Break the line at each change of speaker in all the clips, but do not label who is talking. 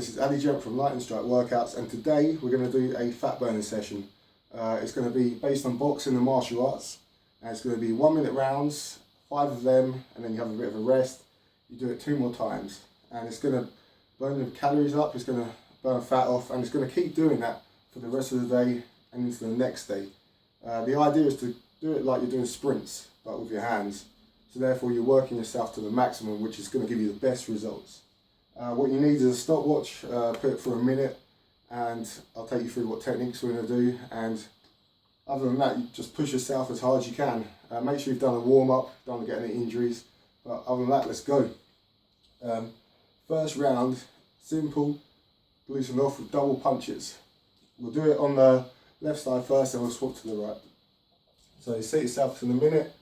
This is Ali Gent from Lightning Strike Workouts, and today we're going to do a fat burning session. It's going to be based on boxing and martial arts, and it's going to be 1 minute rounds, 5 of them, and then you have a bit of a rest. You do it 2 more times, and it's going to burn the calories up, it's going to burn fat off, and it's going to keep doing that for the rest of the day and into the next day. The idea is to do it like you're doing sprints, but with your hands. So therefore you're working yourself to the maximum, which is going to give you the best results. What you need is a stopwatch, put it for a minute, and I'll take you through what techniques we're going to do. And other than that, you just push yourself as hard as you can. Make sure you've done a warm-up, don't get any injuries, but other than that, let's go. First round, simple, loosen off with double punches. We'll do it on the left side first, and we'll swap to the right. So you set yourself to the minute,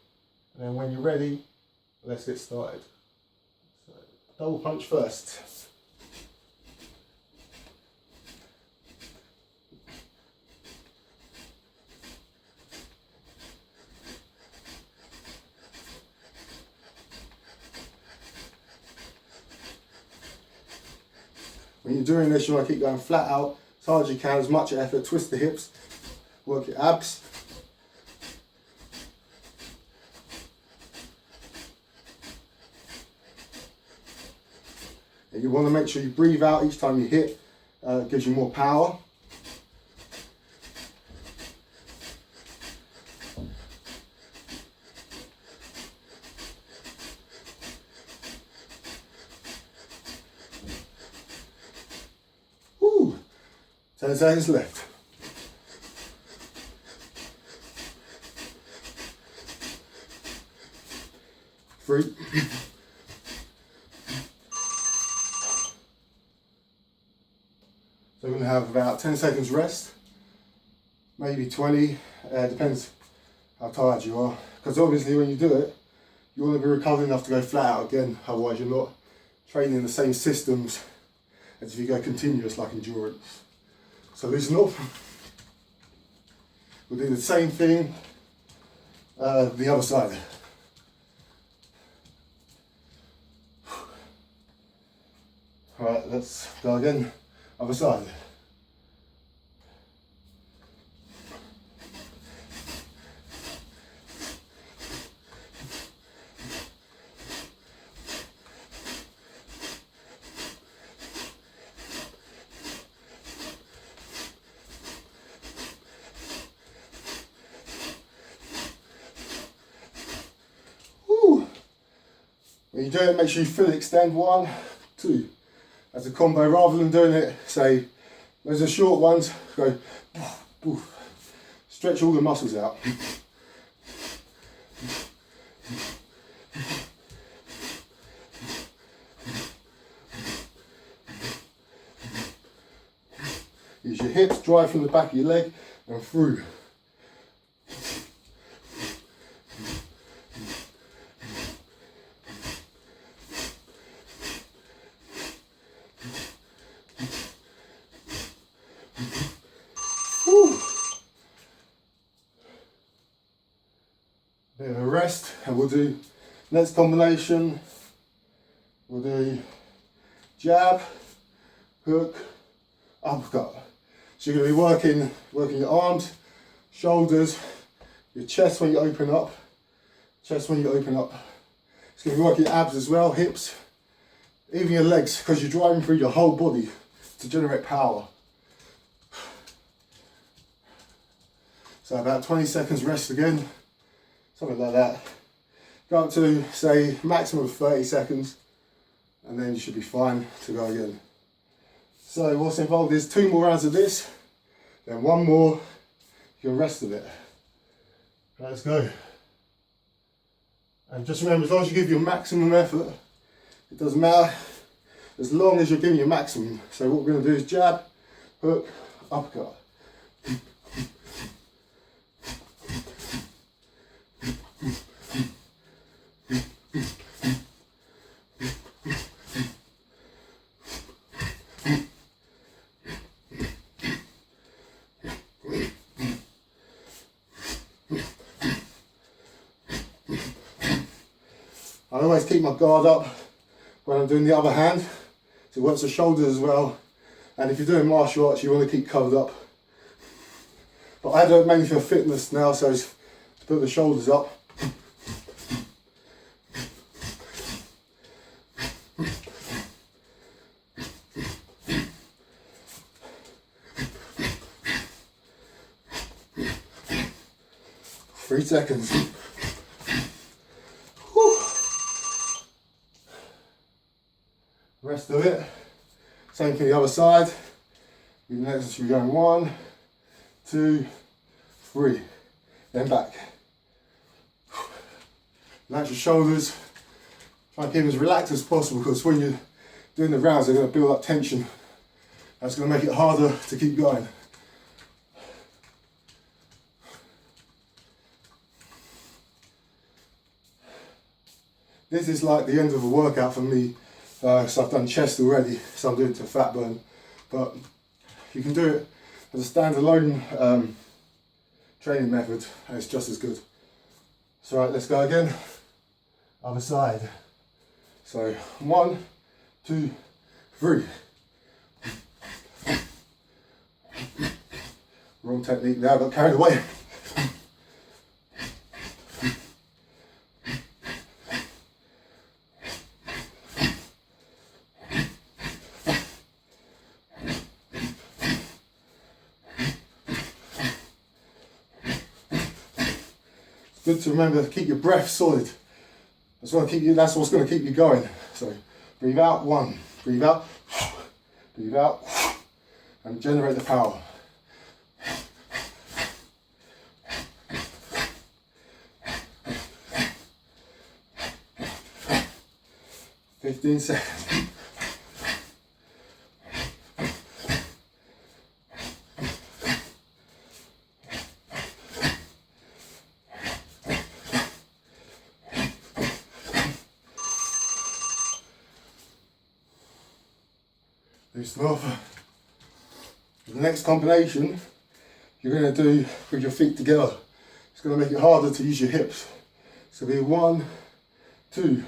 and then when you're ready, let's get started. So, double punch first. When you're doing this, you want to keep going flat out, as hard as you can, as much effort, twist the hips, work your abs. And you want to make sure you breathe out each time you hit, it gives you more power. Woo! 10 seconds left. Three. So we're going to have about 10 seconds rest, maybe 20, depends how tired you are. Because obviously when you do it, you want to be recovered enough to go flat out again, otherwise you're not training the same systems as if you go continuous like endurance. So loosen up. We'll do the same thing the other side. Alright, let's go again. Other side. Woo. When you do it, make sure you fully extend. 1, 2. As a combo, rather than doing it, say, those are short ones, go, boof, boof. Stretch all the muscles out. Use your hips, drive from the back of your leg and through. Bit of a rest, and we'll do next combination. We'll do jab, hook, uppercut. So you're going to be working your arms, shoulders, your chest when you open up, chest when you open up. It's going to be working your abs as well, hips, even your legs, because you're driving through your whole body to generate power. So about 20 seconds rest again. Something like that. Go up to, say, maximum of 30 seconds, and then you should be fine to go again. So what's involved is 2 more rounds of this, then 1 more, your rest of it. Let's go. And just remember, as long as you give your maximum effort, it doesn't matter, as long as you're giving your maximum. So what we're going to do is jab, hook, uppercut. I always keep my guard up when I'm doing the other hand, so it works the shoulders as well, And if you're doing martial arts, you want to keep covered up. But I do it mainly for fitness now, so it's to put the shoulders up. Three seconds. Whew. Rest of it. Same for the other side. Next we're going 1, 2, 3. Then back. Relax your shoulders. Try and keep them as relaxed as possible, because when you're doing the rounds, they're going to build up tension. That's going to make it harder to keep going. This is like the end of a workout for me. So I've done chest already, so I'm doing it to fat burn. But you can do it as a standalone training method, and it's just as good. So right, let's go again. Other side. So 1, 2, 3. Wrong technique now, got carried away. Good to remember to keep your breath solid. That's what's going to keep you going. So breathe out, 1, breathe out, breathe out, and generate the power. Fifteen seconds. Loosen off. The next combination you're going to do with your feet together. It's going to make it harder to use your hips. It's going to be 1, 2,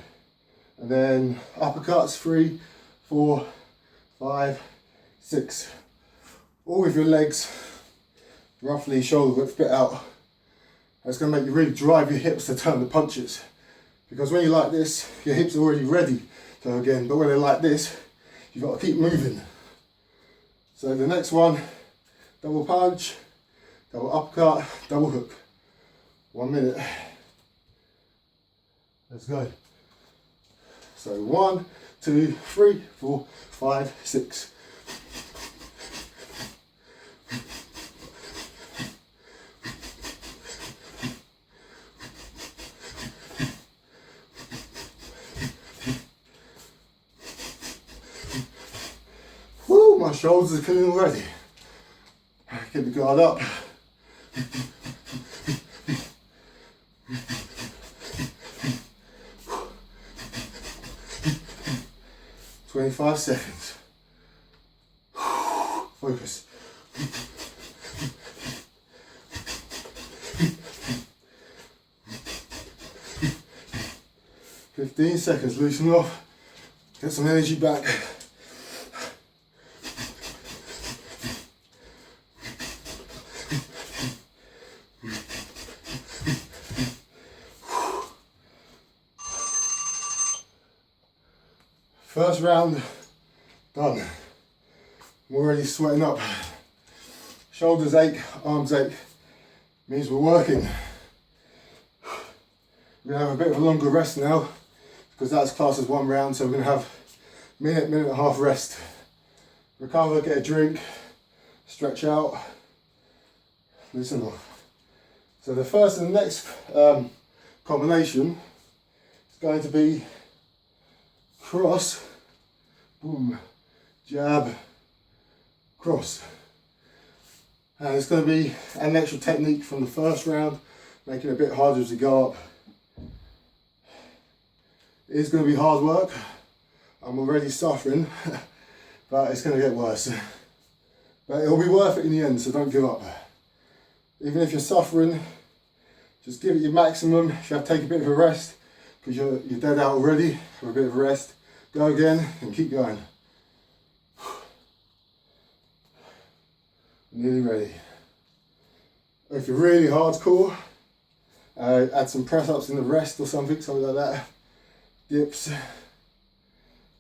and then uppercuts 3, 4, 5, 6. All with your legs roughly shoulder width bit out. That's going to make you really drive your hips to turn the punches. Because when you're like this, your hips are already ready to go again. But when they're like this, you've got to keep moving. So the next one, double punch, double uppercut, double hook. 1 minute. Let's go. So 1, 2, 3, 4, 5, 6. My shoulders are killing already. Get the guard up. "25 seconds. Focus. "15 seconds. Loosen off. Get some energy back. First round done. I'm already sweating up. Shoulders ache, arms ache. Means we're working. We're going to have a bit of a longer rest now, because that's classed as 1 round, so we're going to have a minute and a half rest. Recover, get a drink, stretch out, loosen off. So the first and the next combination is going to be cross, boom, jab, cross. And it's going to be an extra technique from the first round, making it a bit harder as you go up. It is going to be hard work. I'm already suffering, but it's going to get worse. But it'll be worth it in the end, so don't give up. Even if you're suffering, just give it your maximum. If you have to take a bit of a rest, because you're dead out already, have a bit of a rest. Go again and keep going. Nearly ready. If you're really hardcore, add some press ups in the rest or something like that. Dips,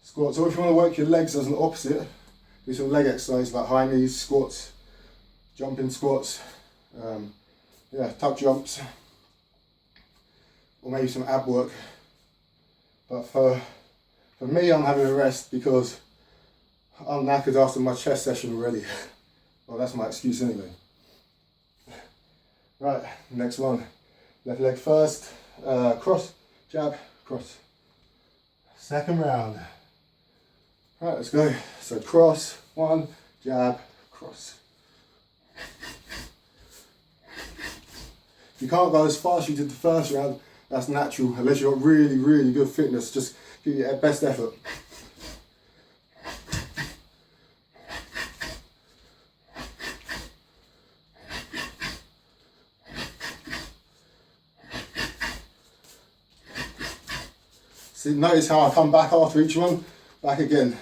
squats, or if you want to work your legs as an opposite, do some leg exercise like high knees, squats, jumping squats, tuck jumps, or maybe some ab work. But for me, I'm having a rest because I'm knackered after my chest session already. Well, that's my excuse anyway. Right, next one. Left leg first, cross, jab, cross. Second round. Right, let's go. So cross, one, jab, cross. You can't go as fast as you did the first round, that's natural, unless you've got really, really good fitness. Just give your best effort. See, notice how I come back after each one, back again,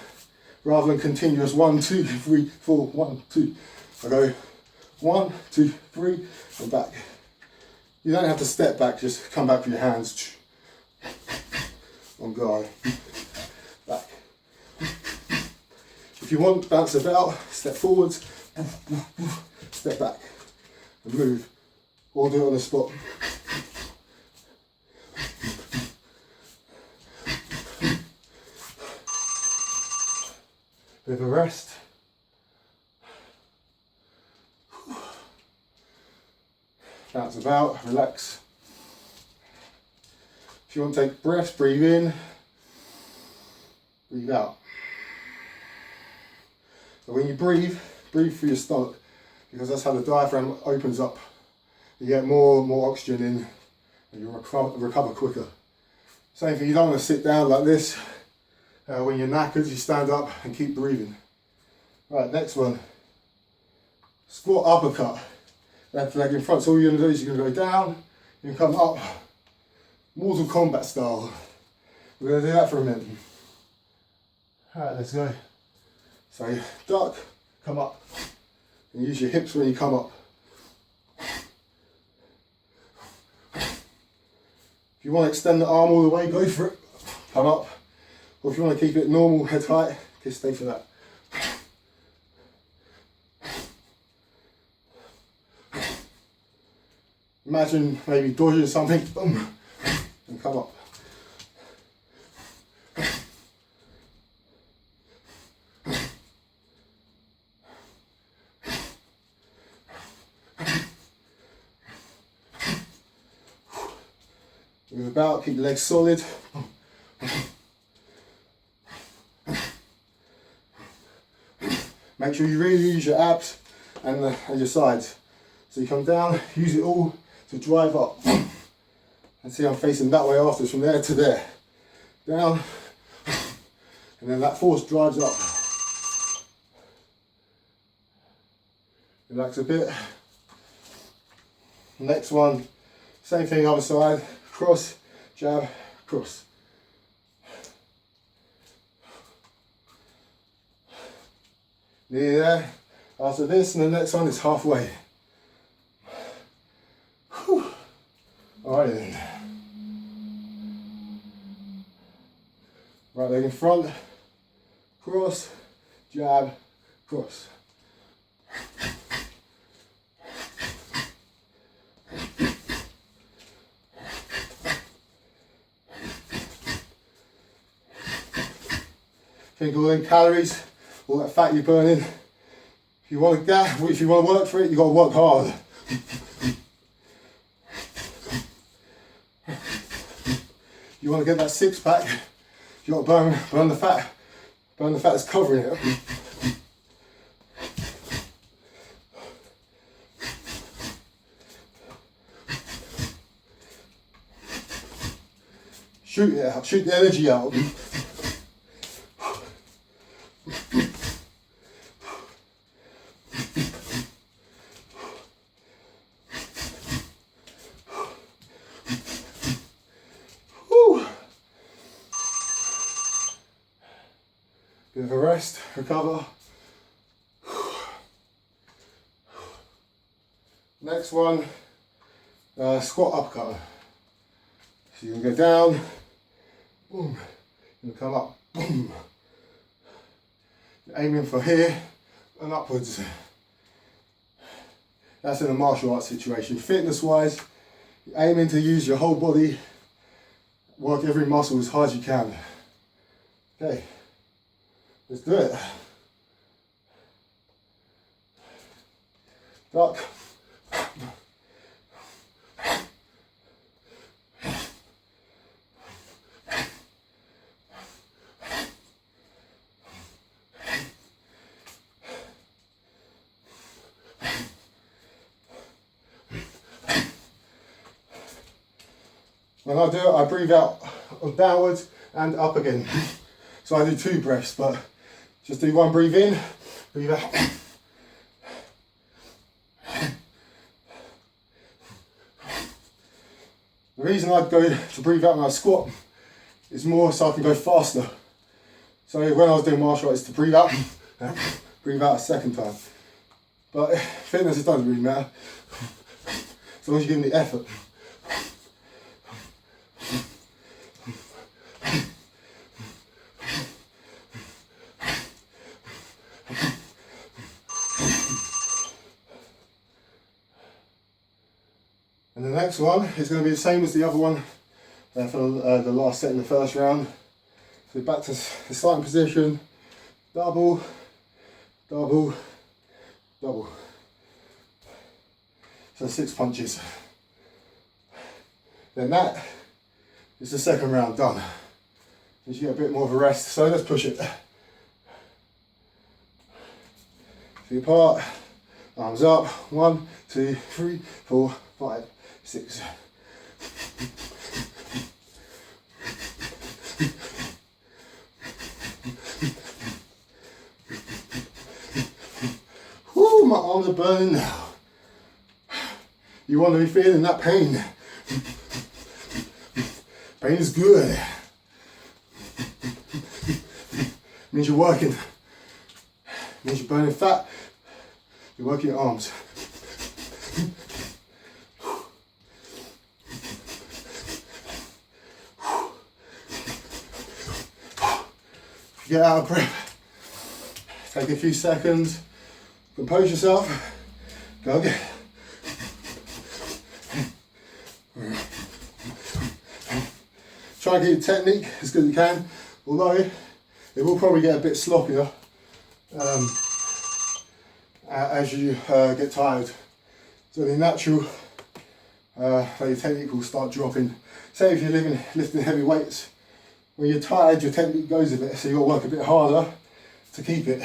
rather than continuous 1, 2, 3, 4, 1, 2. I go 1, 2, 3, and back. You don't have to step back, just come back with your hands. On guard. Back. If you want, bounce about, step forwards, step back, and move. Or do it on the spot. Bit of a rest. Bounce about, relax. If you want to take breaths, breathe in, breathe out. So when you breathe through your stomach, because that's how the diaphragm opens up. You get more oxygen in and you recover quicker. Same thing, you don't want to sit down like this. When you're knackered, you stand up and keep breathing. Right, next one. Squat uppercut. Left leg in front. So all you're going to do is you're going to go down, you can come up. Mortal Kombat style. We're going to do that for a minute. Alright, let's go. So duck, come up. And use your hips when you come up. If you want to extend the arm all the way, go for it. Come up. Or if you want to keep it normal, head height, just stay for that. Imagine maybe dodging something, boom, and come up. Move about, keep the legs solid. Make sure you really use your abs and your sides. So you come down, use it all to drive up. And see I'm facing that way afterwards, from there to there. Down, and then that force drives up. Relax a bit. Next one, same thing other side, cross, jab, cross. Nearly there. After this, and the next one is halfway. Whew. Alright then. Right leg in front, cross, jab, cross. Think all them calories, all that fat you're burning. If you want to work for it, you've got to work hard. You want to get that six pack, you've got to burn the fat that's covering it. Shoot it out, shoot the energy out. Bit of a rest, recover. Next one, squat uppercut. So you're going to go down, boom, you're going to come up, boom. You're aiming for here and upwards. That's in a martial arts situation. Fitness wise, you're aiming to use your whole body, work every muscle as hard as you can. Okay, let's do it. Duck. When I do it, I breathe out downwards and up again. So I do 2 breaths, but just do 1 breathe in, breathe out. The reason I go to breathe out when I squat is more so I can go faster. So when I was doing martial arts, to breathe out a second time. But fitness, it doesn't really matter, as long as you give me the effort. And the next one is going to be the same as the other one for the last set in the first round. So back to the starting position, double, double, double. So 6 punches. Then that is the second round done. Just get a bit more of a rest, so let's push it. Feet apart, arms up, 1, 2, 3, 4, 5, 6. Whoo, my arms are burning now. You want to be feeling that pain. Pain is good. Means you're working. Means you're burning fat. You're working your arms. Get out of breath. Take a few seconds. Compose yourself. Go again. Try and get your technique as good as you can, although it will probably get a bit sloppier as you get tired. So the natural your technique will start dropping. Say if you're lifting heavy weights, when you're tired your technique goes a bit, so you've got to work a bit harder to keep it.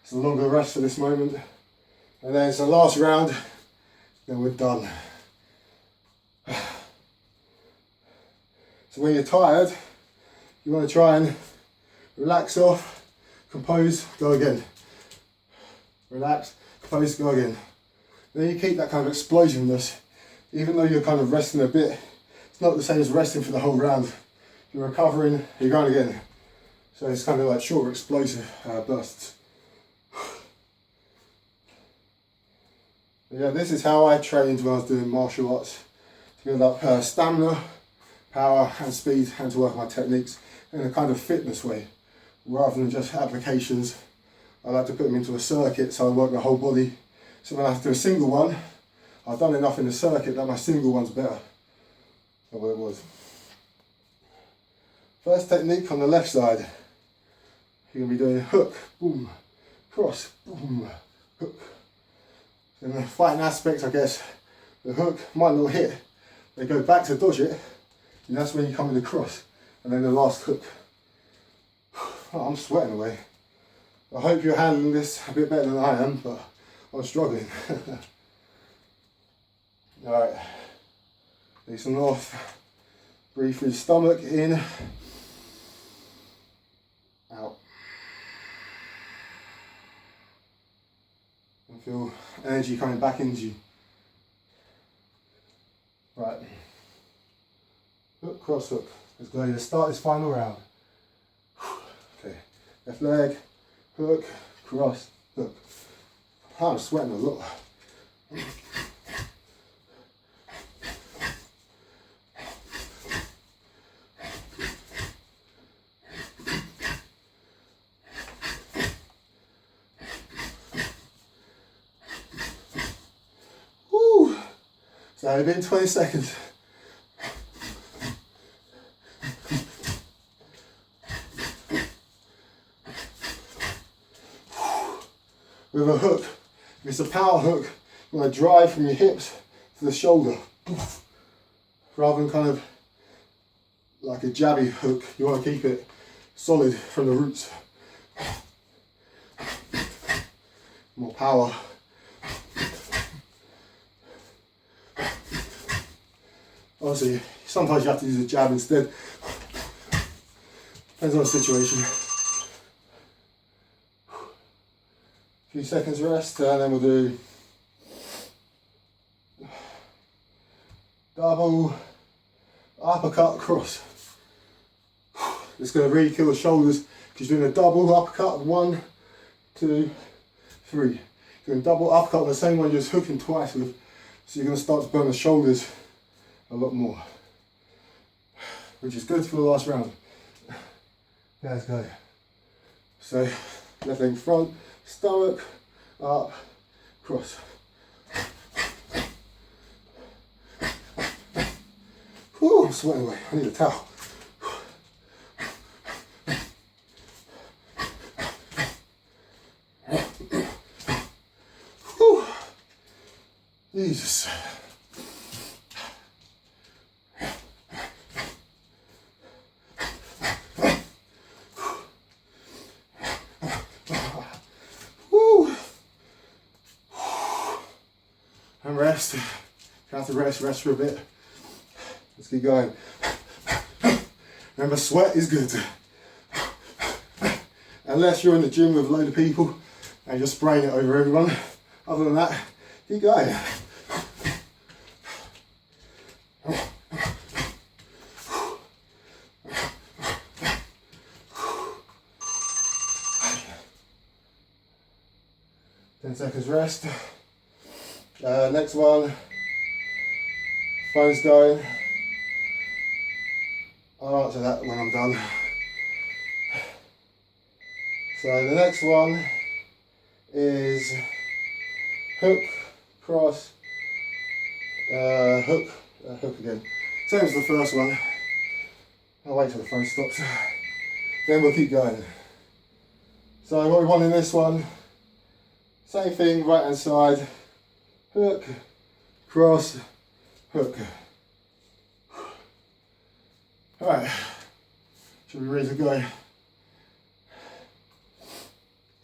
It's a longer rest for this moment. And then it's the last round, then we're done. So when you're tired, you want to try and relax off, compose, go again. Relax, compose, go again. Then you keep that kind of explosiveness, even though you're kind of resting a bit. It's not the same as resting for the whole round. You're recovering, you're going again. So it's kind of like short, explosive bursts. But yeah, this is how I trained when I was doing martial arts, to build up stamina, power and speed, and to work on my techniques in a kind of fitness way, rather than just applications. I like to put them into a circuit, so I work the whole body. So when I have to do a single one, I've done enough in the circuit that my single one's better than what it was. First technique on the left side, you're going to be doing hook, boom, cross, boom, hook. In the fighting aspect, I guess, the hook might not hit, they go back to dodge it, and that's when you come with the cross, and then the last hook. Oh, I'm sweating away. I hope you're handling this a bit better than I am, but I'm struggling. Alright, listen off, breathe through the stomach, in, out. And feel energy coming back into you. Right. Hook, cross, hook. Let's go. Let's start this final round. Okay. Left leg, hook, cross, hook. I'm sweating a lot. Woo! So only been 20 seconds. With a hook, if it's a power hook, you want to drive from your hips to the shoulder, rather than kind of like a jabby hook. You want to keep it solid from the roots. More power. Obviously, sometimes you have to use a jab instead. Depends on the situation. Few seconds rest, and then we'll do double uppercut cross. It's going to really kill the shoulders because you're doing a double uppercut. 1, 2, 3. You're doing double uppercut on the same one you're just hooking twice with, so you're going to start to burn the shoulders a lot more, which is good for the last round. Let's go. So left leg front, stomach, up, cross. Whew, I'm sweating away. I need a towel. Whew. Jesus. And rest. Have to rest for a bit. Let's keep going. Remember, sweat is good. Unless you're in the gym with a load of people and you're spraying it over everyone. Other than that, keep going. Ten seconds rest. Next one, phone's going. I'll answer that when I'm done. So the next one is hook, cross, hook, hook again. Same as the first one. I'll wait till the phone stops. Then we'll keep going. So what we want in this one, same thing, right hand side. Hook, cross, hook. Alright, should be ready to go.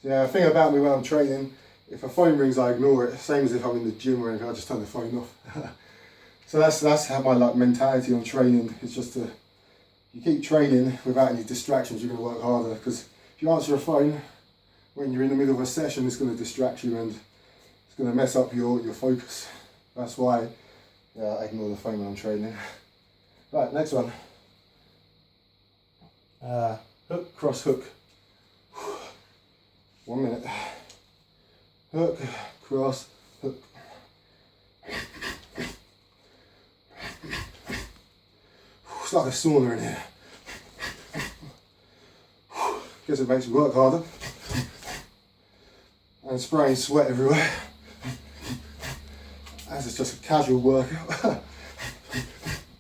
Yeah, the thing about me when I'm training, if a phone rings I ignore it, same as if I'm in the gym or anything, I just turn the phone off. So that's how my mentality on training is, just to, you keep training without any distractions, you're going to work harder, because if you answer a phone when you're in the middle of a session, it's going to distract you and it's going to mess up your focus. That's why I ignore the phone when I'm training. Right, next one. Hook, cross, hook. 1 minute. Hook, cross, hook. It's like a sauna in here. Guess it makes me work harder. And spraying sweat everywhere. As it's just a casual workout.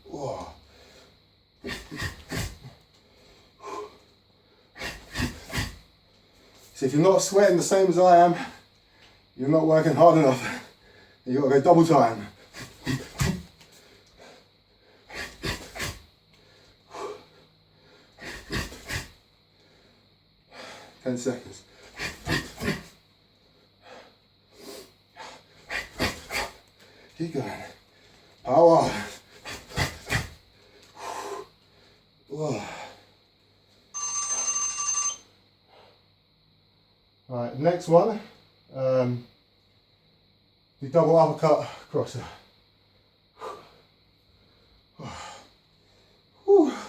Whoa. So if you're not sweating the same as I am, you're not working hard enough. You've got to go double time. Ten seconds. Keep going. Power. Right, next one. The double uppercut crosser.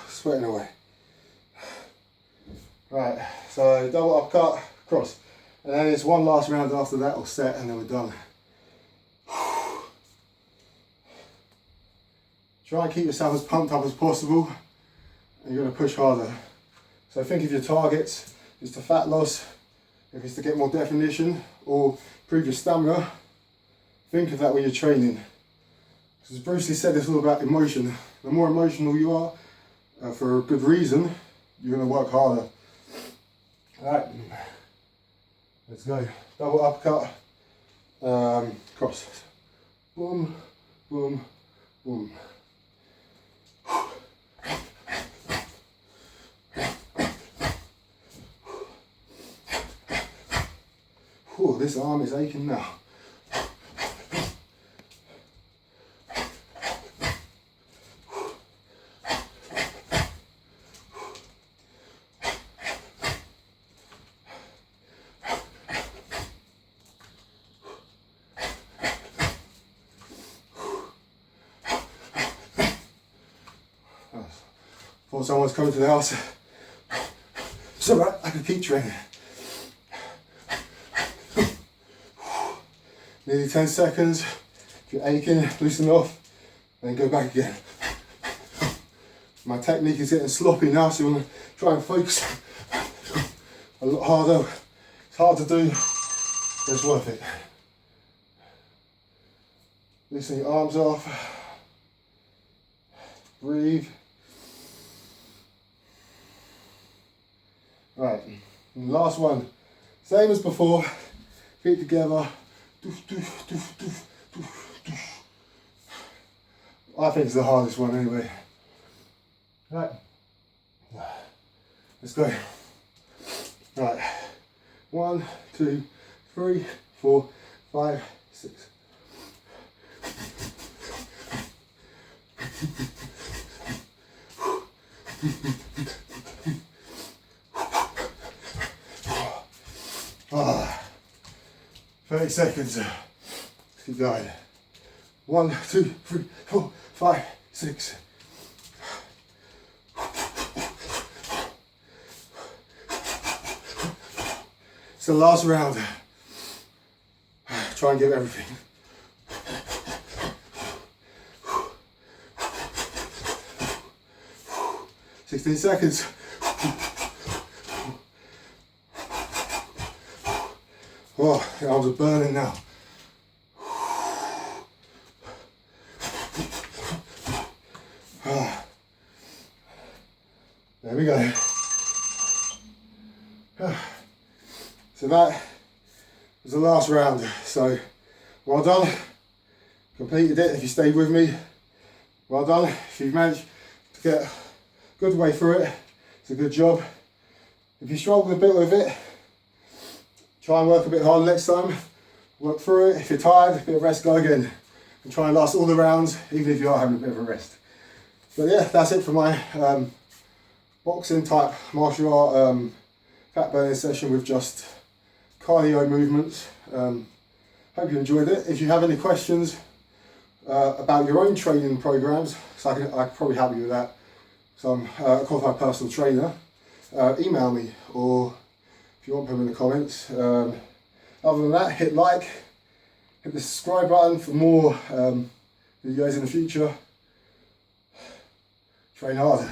Sweating away. Right, so double uppercut cross. And then it's one last round after that, or set, and then we're done. Try and keep yourself as pumped up as possible, and you're going to push harder. So think of your targets. If it's to fat loss, if it's to get more definition, or improve your stamina, think of that when you're training. As Bruce Lee said, it's all about emotion. The more emotional you are, for a good reason, you're going to work harder. Alright, let's go. Double uppercut, cross. Boom, boom, boom. Whew, this arm is aching now. Thought someone's coming to the house. It's alright, I can keep training. Nearly 10 seconds. If you're aching, loosen off, then go back again. My technique is getting sloppy now, so you want to try and focus a lot harder. It's hard to do, but it's worth it. Loosen your arms off. Breathe. Right, and last one. Same as before, feet together. I think it's the hardest one anyway. Right, let's go. Right, 1, 2, 3, 4, 5, 6. Ah, 30 seconds. Let's keep going. 1, 2, 3, 4, 5, 6. It's the last round. Try and give everything. "16 seconds. Oh, the arms are burning now. There we go. So that was the last round. So well done. Completed it if you stayed with me. Well done. If you've managed to get a good way through it, it's a good job. If you struggled a bit with it, try and work a bit harder next time. Work through it. If you're tired, a bit of rest, go again. And try and last all the rounds, even if you are having a bit of a rest. But yeah, that's it for my boxing type martial art fat burning session with just cardio movements. Hope you enjoyed it. If you have any questions about your own training programs, so I can probably help you with that. So I'm a qualified personal trainer. Email me, or if you want, put them in the comments. Other than that, hit like, hit the subscribe button for more videos in the future. Train hard.